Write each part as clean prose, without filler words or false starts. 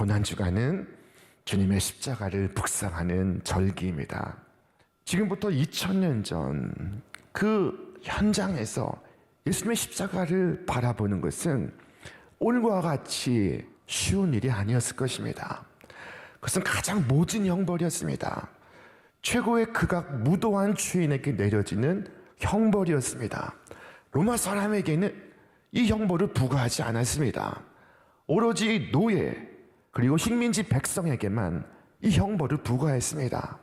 이번 한 주간은 주님의 십자가를 묵상하는 절기입니다. 지금부터 2000년 전 그 현장에서 예수님의 십자가를 바라보는 것은 오늘과 같이 쉬운 일이 아니었을 것입니다. 그것은 가장 모진 형벌이었습니다. 최고의 극악 무도한 주인에게 내려지는 형벌이었습니다. 로마 사람에게는 이 형벌을 부과하지 않았습니다. 오로지 노예 그리고 식민지 백성에게만 이 형벌을 부과했습니다.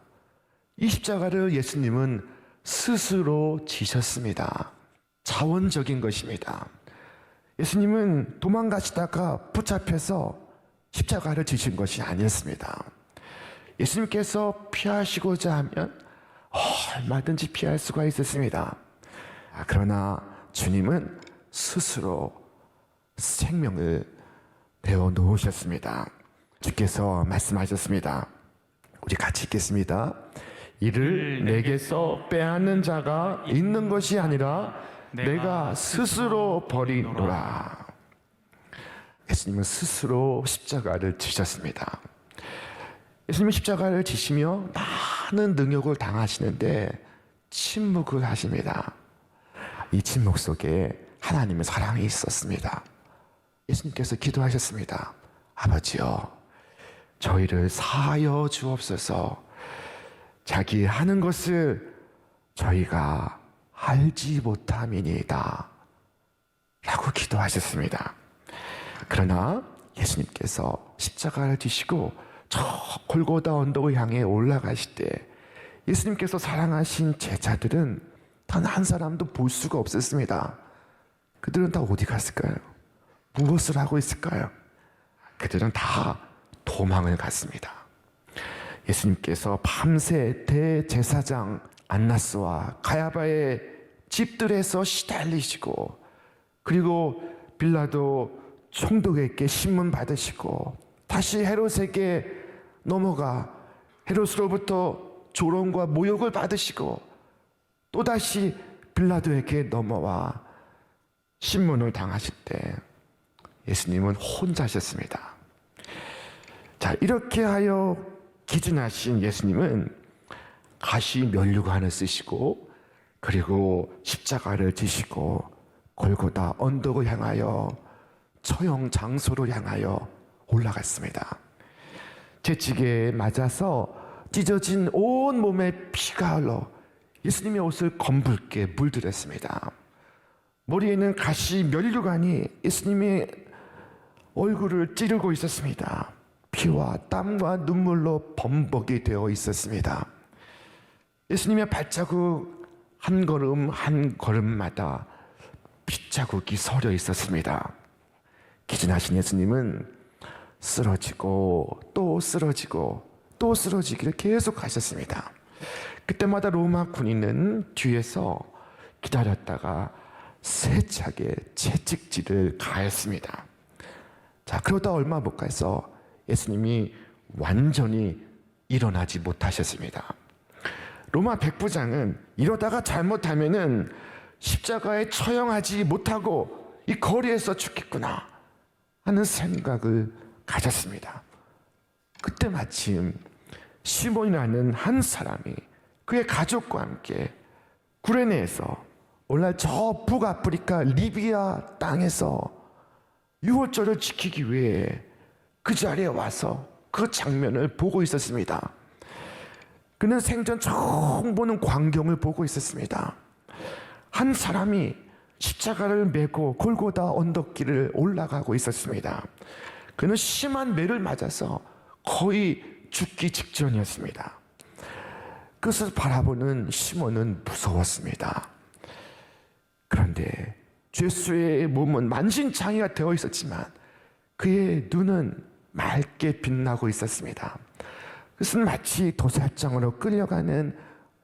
이 십자가를 예수님은 스스로 지셨습니다. 자원적인 것입니다. 예수님은 도망가시다가 붙잡혀서 십자가를 지신 것이 아니었습니다. 예수님께서 피하시고자 하면 얼마든지 피할 수가 있었습니다. 그러나 주님은 스스로 생명을 내어 놓으셨습니다. 주께서 말씀하셨습니다. 우리 같이 읽겠습니다. 이를 내게서 빼앗는 자가 있는 것이 아니라 내가 스스로 버리노라. 예수님은 스스로 십자가를 지셨습니다. 예수님은 십자가를 지시며 많은 능욕을 당하시는데 침묵을 하십니다. 이 침묵 속에 하나님의 사랑이 있었습니다. 예수님께서 기도하셨습니다. 아버지여, 저희를 사하여 주옵소서. 자기 하는 것을 저희가 알지 못함이니이다 라고 기도하셨습니다. 그러나 예수님께서 십자가를 지시고 저 골고다 언덕을 향해 올라가실 때 예수님께서 사랑하신 제자들은 단 한 사람도 볼 수가 없었습니다. 그들은 다 어디 갔을까요? 무엇을 하고 있을까요? 그들은 다 도망을 갔습니다. 예수님께서 밤새 대제사장 안나스와 가야바의 집들에서 시달리시고, 그리고 빌라도 총독에게 신문 받으시고, 다시 헤롯에게 넘어가 헤롯으로부터 조롱과 모욕을 받으시고, 또다시 빌라도에게 넘어와 신문을 당하실 때 예수님은 혼자셨습니다. 자, 이렇게 하여 기준하신 예수님은 가시 면류관을 쓰시고, 그리고 십자가를 지시고 골고다 언덕을 향하여 처형 장소로 향하여 올라갔습니다. 채찍에 맞아서 찢어진 온 몸에 피가 흘러 예수님의 옷을 검붉게 물들였습니다. 머리에는 가시 면류관이 예수님의 얼굴을 찌르고 있었습니다. 피와 땀과 눈물로 범벅이 되어 있었습니다. 예수님의 발자국 한 걸음 한 걸음마다 핏자국이 서려 있었습니다. 기진하신 예수님은 쓰러지고 또 쓰러지고 또 쓰러지기를 계속 하셨습니다. 그때마다 로마 군인은 뒤에서 기다렸다가 세차게 채찍질을 가했습니다. 자, 그러다 얼마 못 가서 예수님이 완전히 일어나지 못하셨습니다. 로마 백부장은 이러다가 잘못하면은 십자가에 처형하지 못하고 이 거리에서 죽겠구나 하는 생각을 가졌습니다. 그때 마침 시몬이라는 한 사람이 그의 가족과 함께 구레네에서 오늘날 저 북아프리카 리비아 땅에서 유월절을 지키기 위해 그 자리에 와서 그 장면을 보고 있었습니다. 그는 생전 처음 보는 광경을 보고 있었습니다. 한 사람이 십자가를 메고 골고다 언덕길을 올라가고 있었습니다. 그는 심한 매를 맞아서 거의 죽기 직전이었습니다. 그것을 바라보는 시몬은 무서웠습니다. 그런데 죄수의 몸은 만신창이가 되어 있었지만 그의 눈은 맑게 빛나고 있었습니다. 그것은 마치 도살장으로 끌려가는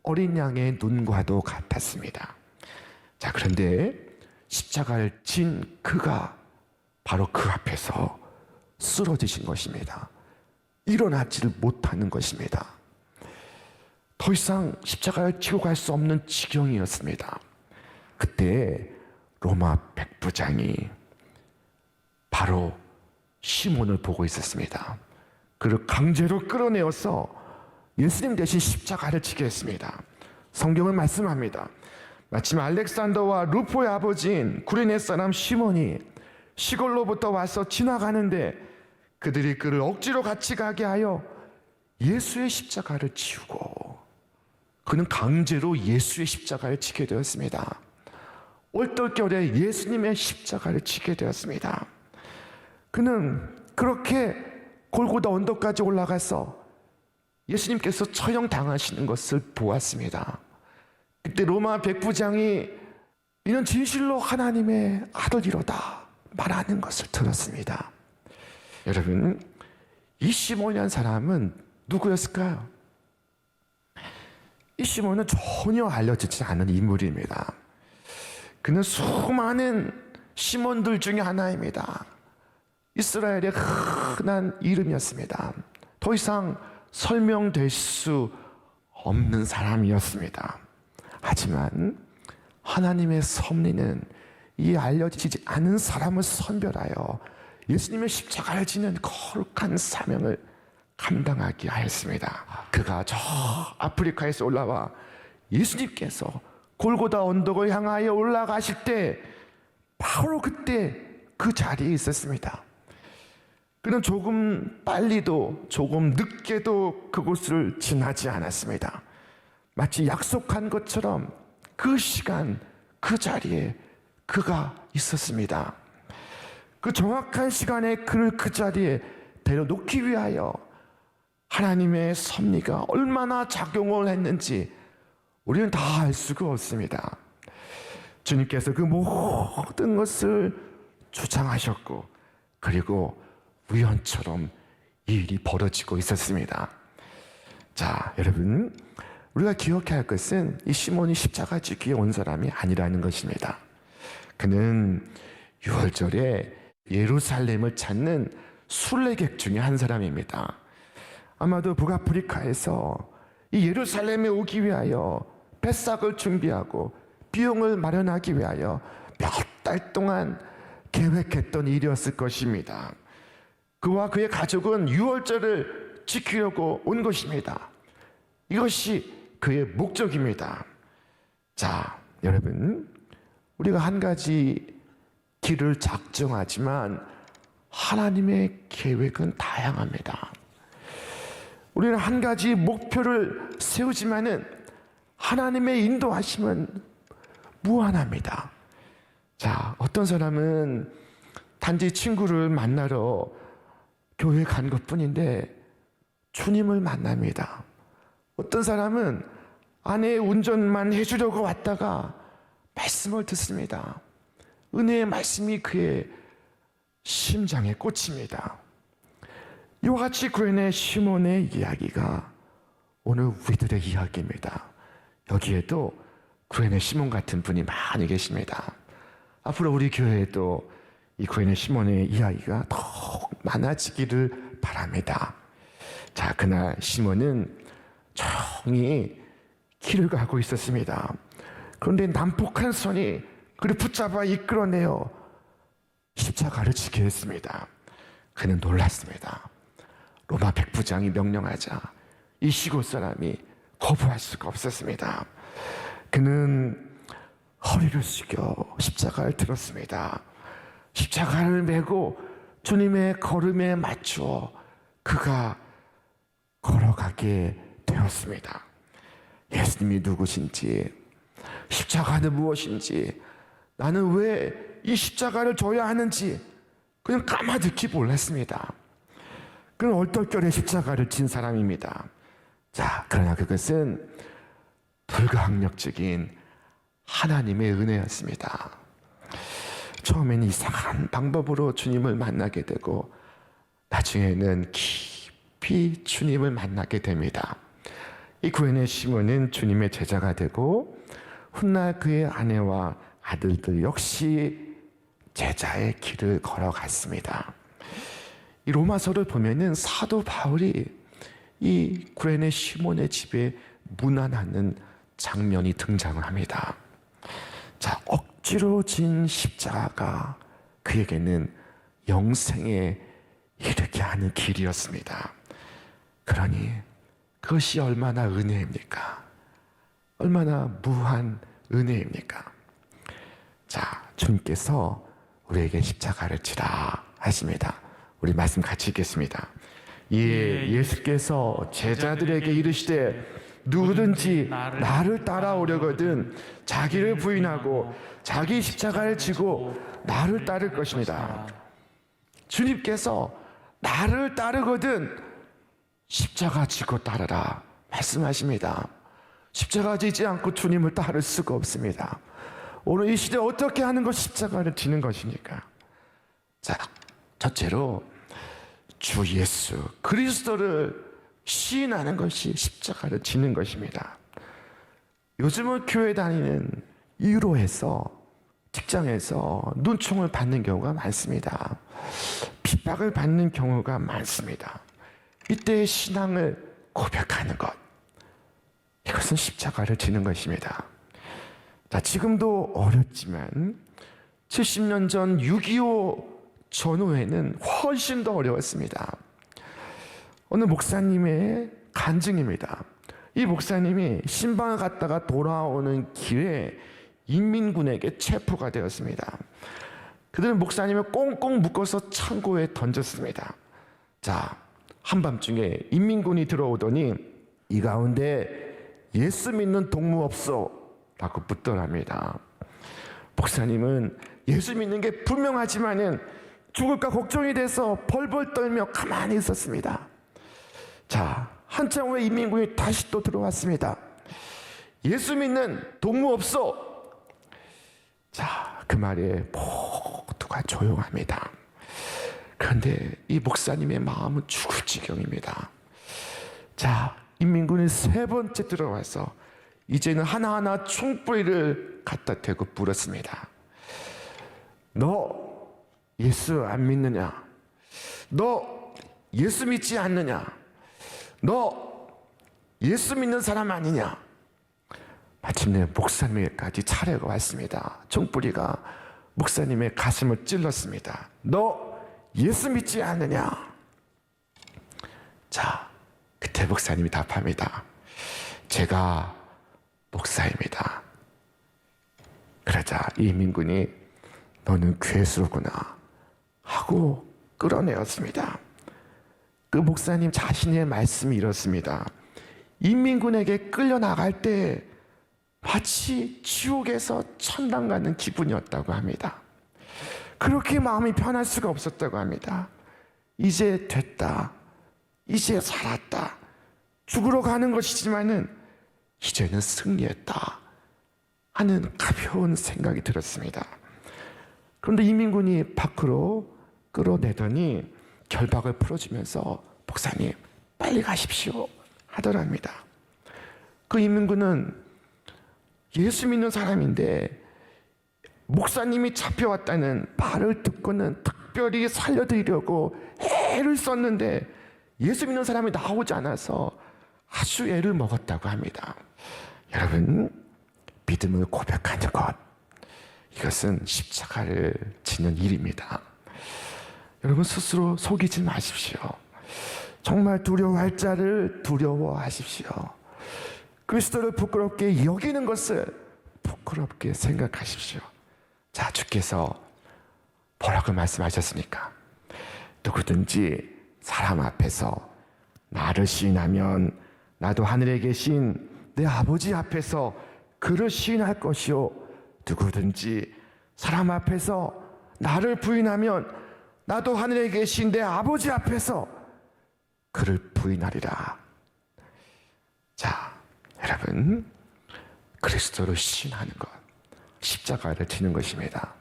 어린 양의 눈과도 같았습니다. 자, 그런데 십자가를 진 그가 바로 그 앞에서 쓰러지신 것입니다. 일어나지를 못하는 것입니다. 더 이상 십자가를 지고 갈 수 없는 지경이었습니다. 그때 로마 백부장이 바로 시몬을 보고 있었습니다. 그를 강제로 끌어내어서 예수님 대신 십자가를 지게 했습니다. 성경은 말씀합니다. 마침 알렉산더와 루포의 아버지인 구레네 사람 시몬이 시골로부터 와서 지나가는데 그들이 그를 억지로 같이 가게 하여 예수의 십자가를 지우고, 그는 강제로 예수의 십자가를 지게 되었습니다. 얼떨결에 예수님의 십자가를 지게 되었습니다. 그는 그렇게 골고다 언덕까지 올라가서 예수님께서 처형당하시는 것을 보았습니다. 그때 로마 백부장이 이는 진실로 하나님의 아들이로다 말하는 것을 들었습니다. 여러분, 이 시몬이라는 사람은 누구였을까요? 이 시몬은 전혀 알려지지 않은 인물입니다. 그는 수많은 시몬들 중에 하나입니다. 이스라엘의 흔한 이름이었습니다. 더 이상 설명될 수 없는 사람이었습니다. 하지만 하나님의 섭리는 이 알려지지 않은 사람을 선별하여 예수님의 십자가를 지는 거룩한 사명을 감당하게 하였습니다. 그가 저 아프리카에서 올라와 예수님께서 골고다 언덕을 향하여 올라가실 때 바로 그때 그 자리에 있었습니다. 그는 조금 빨리도 조금 늦게도 그곳을 지나지 않았습니다. 마치 약속한 것처럼 그 시간 그 자리에 그가 있었습니다. 그 정확한 시간에 그를 그 자리에 데려놓기 위하여 하나님의 섭리가 얼마나 작용을 했는지 우리는 다 알 수가 없습니다. 주님께서 그 모든 것을 주장하셨고, 그리고 우연처럼 이 일이 벌어지고 있었습니다. 자, 여러분, 우리가 기억해야 할 것은 이 시몬이 십자가 지기에 온 사람이 아니라는 것입니다. 그는 6월절에 예루살렘을 찾는 순례객 중에 한 사람입니다. 아마도 북아프리카에서 이 예루살렘에 오기 위하여 뱃삭을 준비하고 비용을 마련하기 위하여 몇 달 동안 계획했던 일이었을 것입니다. 그와 그의 가족은 6월절을 지키려고 온 것입니다. 이것이 그의 목적입니다. 자, 여러분, 우리가 한 가지 길을 작정하지만 하나님의 계획은 다양합니다. 우리는 한 가지 목표를 세우지만은 하나님의 인도하심은 무한합니다. 자, 어떤 사람은 단지 친구를 만나러 교회 간 것뿐인데 주님을 만납니다. 어떤 사람은 아내의 운전만 해주려고 왔다가 말씀을 듣습니다. 은혜의 말씀이 그의 심장에 꽂힙니다. 이와 같이 구레네 시몬의 이야기가 오늘 우리들의 이야기입니다. 여기에도 구레네 시몬 같은 분이 많이 계십니다. 앞으로 우리 교회에도 이 구레네 시몬의 이야기가 더 많아지기를 바랍니다. 자, 그날 시몬은 조용히 길을 가고 있었습니다. 그런데 난폭한 손이 그를 붙잡아 이끌어내어 십자가를 지게 했습니다. 그는 놀랐습니다. 로마 백부장이 명령하자 이 시골 사람이 거부할 수가 없었습니다. 그는 허리를 숙여 십자가를 들었습니다. 십자가를 메고 주님의 걸음에 맞추어 그가 걸어가게 되었습니다. 예수님이 누구신지, 십자가는 무엇인지, 나는 왜 이 십자가를 져야 하는지 그냥 까마득히 몰랐습니다. 그는 얼떨결에 십자가를 진 사람입니다. 자, 그러나 그것은 불가항력적인 하나님의 은혜였습니다. 처음에는 이상한 방법으로 주님을 만나게 되고 나중에는 깊이 주님을 만나게 됩니다. 이 구레네 시몬은 주님의 제자가 되고 훗날 그의 아내와 아들들 역시 제자의 길을 걸어갔습니다. 이 로마서를 보면은 사도 바울이 이 구레네 시몬의 집에 문안하는 장면이 등장을 합니다. 자, 억지로 진 십자가가 그에게는 영생에 이르게 하는 길이었습니다. 그러니 그것이 얼마나 은혜입니까? 얼마나 무한 은혜입니까? 자, 주님께서 우리에게 십자가를 지라 하십니다. 우리 말씀 같이 읽겠습니다. 예수께서 제자들에게 이르시되 누구든지 나를 따라오려거든 자기를 부인하고 자기 십자가를 지고 나를 따를 것입니다. 주님께서 나를 따르거든 십자가 지고 따르라 말씀하십니다. 십자가 지지 않고 주님을 따를 수가 없습니다. 오늘 이 시대에 어떻게 하는 것이 십자가를 지는 것입니까? 자, 첫째로 주 예수 그리스도를 시인하는 것이 십자가를 지는 것입니다. 요즘은 교회 다니는 이유로 해서 직장에서 눈총을 받는 경우가 많습니다. 핍박을 받는 경우가 많습니다. 이때의 신앙을 고백하는 것, 이것은 십자가를 지는 것입니다. 자, 지금도 어렵지만 70년 전 6.25 전후에는 훨씬 더 어려웠습니다. 어느 목사님의 간증입니다. 이 목사님이 신방을 갔다가 돌아오는 길에 인민군에게 체포가 되었습니다. 그들은 목사님을 꽁꽁 묶어서 창고에 던졌습니다. 자, 한밤중에 인민군이 들어오더니 이 가운데 예수 믿는 동무 없소? 라고 묻더랍니다. 목사님은 예수 믿는 게 분명하지만은 죽을까 걱정이 돼서 벌벌 떨며 가만히 있었습니다. 자, 한참 후에 인민군이 다시 또 들어왔습니다. 예수 믿는 동무 없소? 자, 그 말에 모두가 조용합니다. 그런데 이 목사님의 마음은 죽을 지경입니다. 자, 인민군이 세 번째 들어와서 이제는 하나하나 총뿌리를 갖다 대고 물었습니다. 너 예수 안 믿느냐? 너 예수 믿지 않느냐? 너 예수 믿는 사람 아니냐? 마침내 목사님에게까지 차례가 왔습니다. 총뿌리가 목사님의 가슴을 찔렀습니다. 너 예수 믿지 않느냐? 자, 그때 목사님이 답합니다. 제가 목사입니다. 그러자 이민군이 너는 괴수로구나 하고 끌어내었습니다. 그 목사님 자신의 말씀이 이렇습니다. 인민군에게 끌려나갈 때 마치 지옥에서 천당 가는 기분이었다고 합니다. 그렇게 마음이 편할 수가 없었다고 합니다. 이제 됐다. 이제 살았다. 죽으러 가는 것이지만은 이제는 승리했다 하는 가벼운 생각이 들었습니다. 그런데 인민군이 밖으로 끌어내더니 결박을 풀어주면서 목사님 빨리 가십시오 하더랍니다. 그 인민군은 예수 믿는 사람인데 목사님이 잡혀왔다는 말을 듣고는 특별히 살려드리려고 애를 썼는데 예수 믿는 사람이 나오지 않아서 아주 애를 먹었다고 합니다. 여러분, 믿음을 고백하는 것, 이것은 십자가를 지는 일입니다. 여러분 스스로 속이지 마십시오. 정말 두려워할 자를 두려워하십시오. 그리스도를 부끄럽게 여기는 것을 부끄럽게 생각하십시오. 자, 주께서 뭐라고 말씀하셨습니까? 누구든지 사람 앞에서 나를 시인하면 나도 하늘에 계신 내 아버지 앞에서 그를 시인할 것이요 누구든지 사람 앞에서 나를 부인하면 나도 하늘에 계신 내 아버지 앞에서 그를 부인하리라. 자, 여러분, 그리스도를 시인하는 것, 십자가를 지는 것입니다.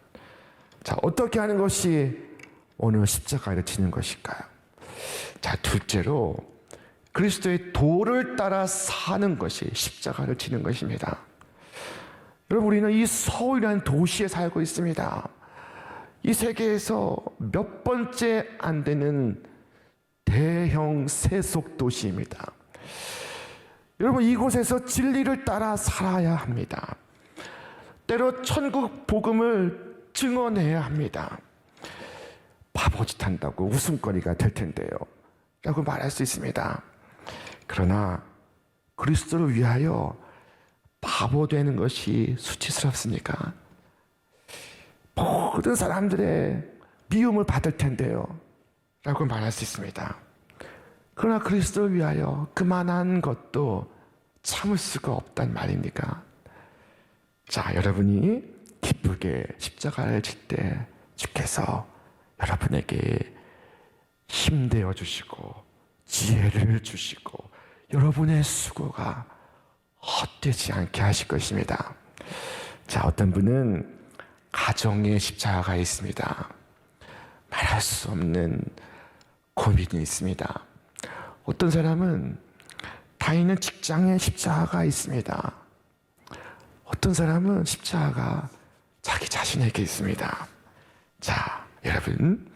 자, 어떻게 하는 것이 오늘 십자가를 지는 것일까요? 자, 둘째로 그리스도의 도를 따라 사는 것이 십자가를 지는 것입니다. 여러분, 우리는 이 서울이라는 도시에 살고 있습니다. 이 세계에서 몇 번째 안 되는 대형 세속 도시입니다. 여러분, 이곳에서 진리를 따라 살아야 합니다. 때로 천국 복음을 증언해야 합니다. 바보짓 한다고 웃음거리가 될 텐데요 라고 말할 수 있습니다. 그러나 그리스도를 위하여 바보 되는 것이 수치스럽습니까? 모든 사람들의 미움을 받을 텐데요 라고 말할 수 있습니다. 그러나 그리스도를 위하여 그만한 것도 참을 수가 없단 말입니까? 자, 여러분이 기쁘게 십자가를 질 때 주께서 여러분에게 힘되어 주시고 지혜를 주시고 여러분의 수고가 헛되지 않게 하실 것입니다. 자, 어떤 분은 가정에 십자가가 있습니다. 말할 수 없는 고민이 있습니다. 어떤 사람은 다니는 직장에 십자가가 있습니다. 어떤 사람은 십자가가 자기 자신에게 있습니다. 자, 여러분,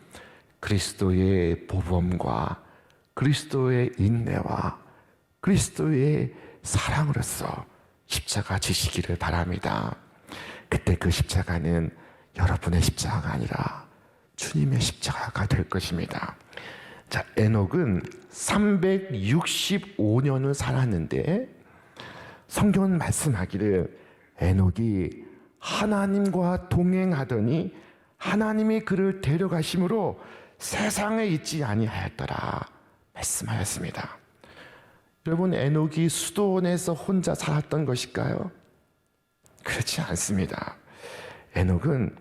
그리스도의 보범과 그리스도의 인내와 그리스도의 사랑으로서 십자가 지시기를 바랍니다. 그때 그 십자가는 여러분의 십자가가 아니라 주님의 십자가가 될 것입니다. 자, 에녹은 365년을 살았는데 성경은 말씀하기를 에녹이 하나님과 동행하더니 하나님이 그를 데려가심으로 세상에 있지 아니하였더라 말씀하였습니다. 여러분, 에녹이 수도원에서 혼자 살았던 것일까요? 그렇지 않습니다. 에녹은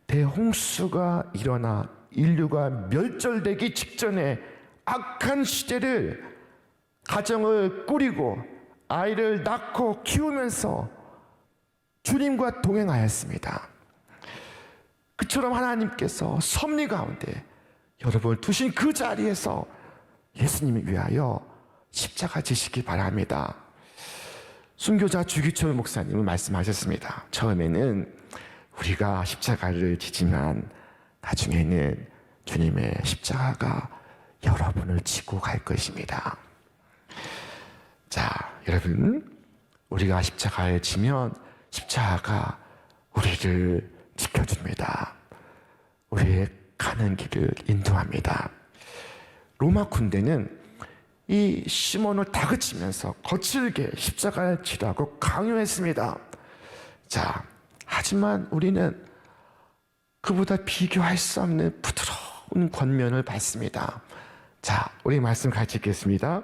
대홍수가 일어나 인류가 멸절되기 직전에 악한 시대를 가정을 꾸리고 아이를 낳고 키우면서 주님과 동행하였습니다. 그처럼 하나님께서 섭리 가운데 여러분을 두신 그 자리에서 예수님을 위하여 십자가 지시기 바랍니다. 순교자 주기철 목사님은 말씀하셨습니다. 처음에는 우리가 십자가를 지지만 나중에는 주님의 십자가가 여러분을 지고 갈 것입니다. 자, 여러분, 우리가 십자가를 지면 십자가가 우리를 지켜줍니다. 우리의 가는 길을 인도합니다. 로마 군대는 이 시몬을 다그치면서 거칠게 십자가를 지라고 강요했습니다. 자, 하지만 우리는 그보다 비교할 수 없는 부드러운 권면을 받습니다. 자, 우리 말씀 같이 읽겠습니다.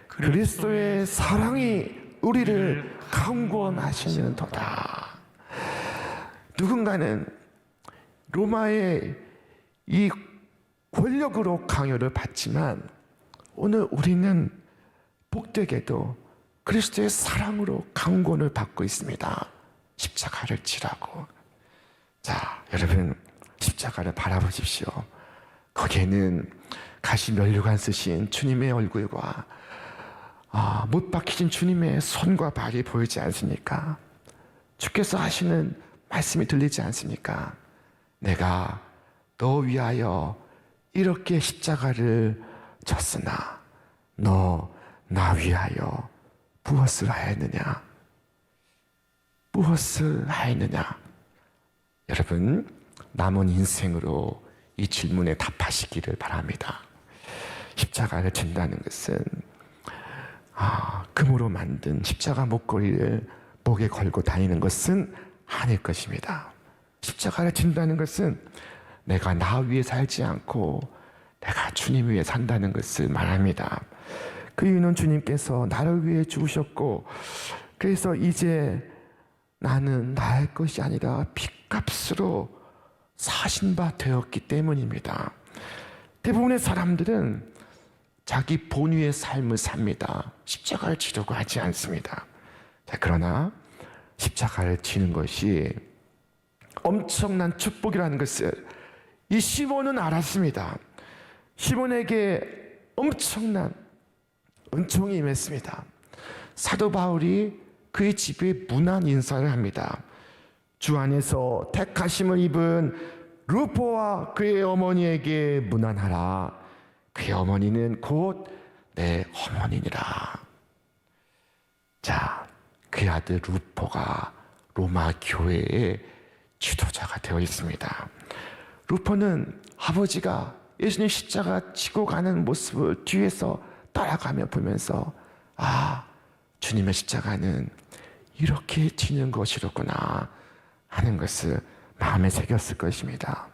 그리스도의 사랑이 우리를 강권하시는도다. 누군가는 로마의 이 권력으로 강요를 받지만 오늘 우리는 복되게도 그리스도의 사랑으로 강권을 받고 있습니다. 십자가를 지라고. 자, 여러분, 십자가를 바라보십시오. 거기에는 가시 면류관 쓰신 주님의 얼굴과 못 박히신 주님의 손과 발이 보이지 않습니까? 주께서 하시는 말씀이 들리지 않습니까? 내가 너 위하여 이렇게 십자가를 졌으나 너 나 위하여 무엇을 하였느냐? 무엇을 하였느냐? 여러분, 남은 인생으로 이 질문에 답하시기를 바랍니다. 십자가를 진다는 것은 금으로 만든 십자가 목걸이를 목에 걸고 다니는 것은 아닐 것입니다. 십자가를 진다는 것은 내가 나 위에 살지 않고 내가 주님 위에 산다는 것을 말합니다. 그 이유는 주님께서 나를 위해 죽으셨고, 그래서 이제 나는 나의 것이 아니라 핏값으로 사신 바 되었기 때문입니다. 대부분의 사람들은 자기 본위의 삶을 삽니다. 십자가를 지려고 하지 않습니다. 자, 그러나 십자가를 지는 것이 엄청난 축복이라는 것을 이 시몬은 알았습니다. 시몬에게 엄청난 은총이 임했습니다. 사도 바울이 그의 집에 문안 인사를 합니다. 주 안에서 택하심을 입은 루포와 그의 어머니에게 문안하라. 그의 어머니는 곧 내 어머니니라. 자, 그의 아들 루포가 로마 교회의 지도자가 되어 있습니다. 루포는 아버지가 예수님 십자가 지고 가는 모습을 뒤에서 따라가며 보면서 아, 주님의 십자가는 이렇게 지는 것이로구나 하는 것을 마음에 새겼을 것입니다.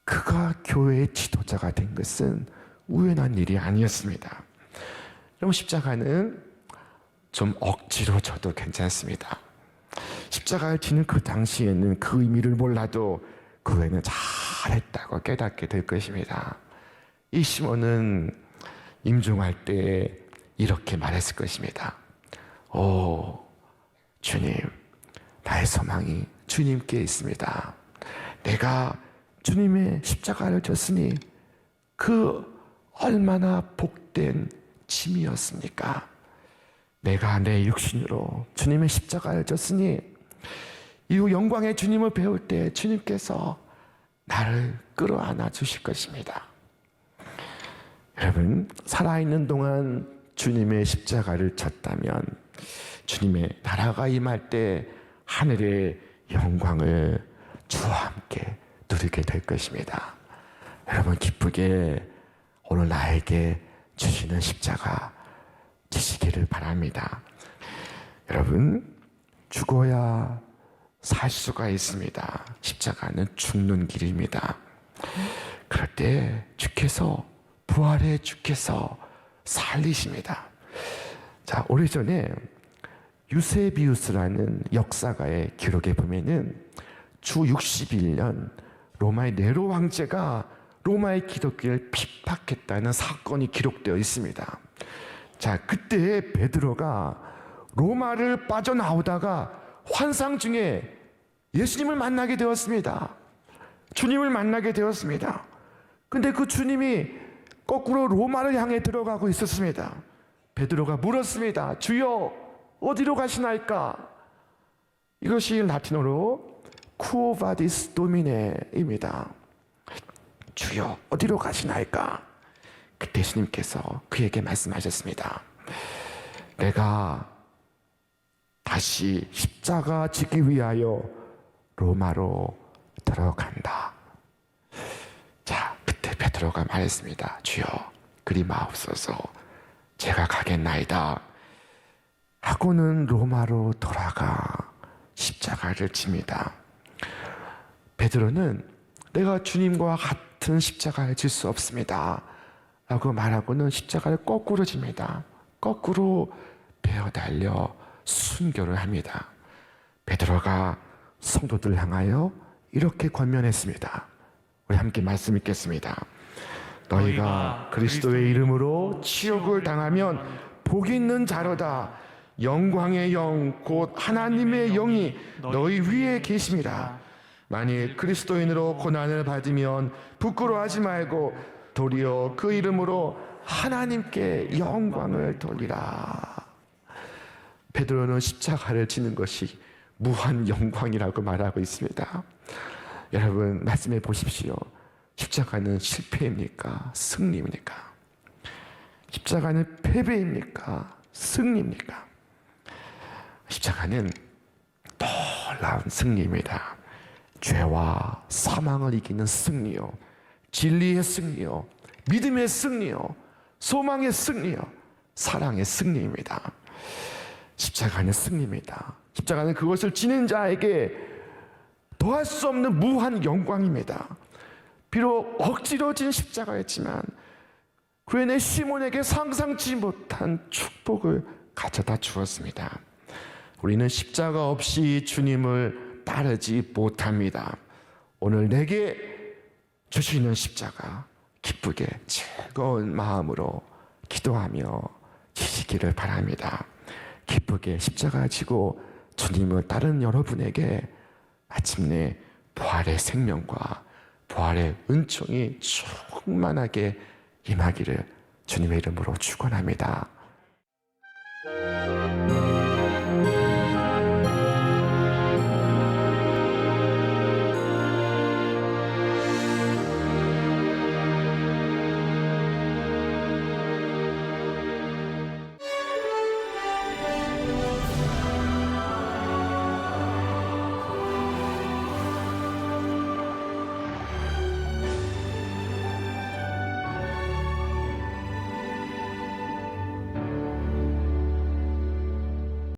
그가 교회의 지도자가 된 것은 우연한 일이 아니었습니다. 여러분, 십자가는 좀 억지로 져도 괜찮습니다. 십자가를 지는 그 당시에는 그 의미를 몰라도 그 후에는 잘했다고 깨닫게 될 것입니다. 이 시몬은 임종할 때 이렇게 말했을 것입니다. 오, 주님, 나의 소망이 주님께 있습니다. 내가 주님의 십자가를 졌으니 그 얼마나 복된 짐이었습니까? 내가 내 육신으로 주님의 십자가를 졌으니 이후 영광의 주님을 배울 때 주님께서 나를 끌어안아 주실 것입니다. 여러분, 살아있는 동안 주님의 십자가를 졌다면 주님의 나라가 임할 때 하늘의 영광을 주와 함께 누리게 될 것입니다. 여러분, 기쁘게 오늘 나에게 주시는 십자가 지시기를 바랍니다. 여러분, 죽어야 살 수가 있습니다. 십자가는 죽는 길입니다. 그럴 때 주께서 부활해 주께서 살리십니다. 자, 오래전에 유세비우스라는 역사가의 기록에 보면은 주 61년 로마의 네로 황제가 로마의 기독교를 핍박했다는 사건이 기록되어 있습니다. 자, 그때 베드로가 로마를 빠져나오다가 환상 중에 예수님을 만나게 되었습니다. 주님을 만나게 되었습니다. 근데 그 주님이 거꾸로 로마를 향해 들어가고 있었습니다. 베드로가 물었습니다. 주여, 어디로 가시나이까? 이것이 라틴어로 Quo vadis Domine입니다. 주여, 어디로 가시나이까? 그때 예수님께서 그에게 말씀하셨습니다. 내가 다시 십자가 지기 위하여 로마로 들어간다. 자, 그때 베드로가 말했습니다. 주여, 그리 마옵소서. 제가 가겠나이다. 하고는 로마로 돌아가 십자가를 집니다. 베드로는 내가 주님과 같은 십자가를 질 수 없습니다 라고 말하고는 십자가를 거꾸로 집니다. 거꾸로 베어 달려 순교를 합니다. 베드로가 성도들 향하여 이렇게 권면했습니다. 우리 함께 말씀 읽겠습니다. 너희가 그리스도의 이름으로 치욕을 당하면 복 있는 자로다. 영광의 영 곧 하나님의 영이 너희 위에 계십니다. 만일 그리스도인으로 고난을 받으면 부끄러워하지 말고 도리어 그 이름으로 하나님께 영광을 돌리라. 베드로는 십자가를 지는 것이 무한 영광이라고 말하고 있습니다. 여러분, 말씀해 보십시오. 십자가는 실패입니까? 승리입니까? 십자가는 패배입니까? 승리입니까? 십자가는 놀라운 승리입니다. 죄와 사망을 이기는 승리요, 진리의 승리요, 믿음의 승리요, 소망의 승리요, 사랑의 승리입니다. 십자가는 승리입니다. 십자가는 그것을 지는 자에게 더할 수 없는 무한 영광입니다. 비록 억지로 진 십자가였지만 구원의 시몬에게 상상치 못한 축복을 가져다 주었습니다. 우리는 십자가 없이 주님을 따르지 못합니다. 오늘 내게 주시는 십자가 기쁘게 즐거운 마음으로 기도하며 지시기를 바랍니다. 기쁘게 십자가 지고 주님을 따르는 여러분에게 마침내 부활의 생명과 부활의 은총이 충만하게 임하기를 주님의 이름으로 축원합니다.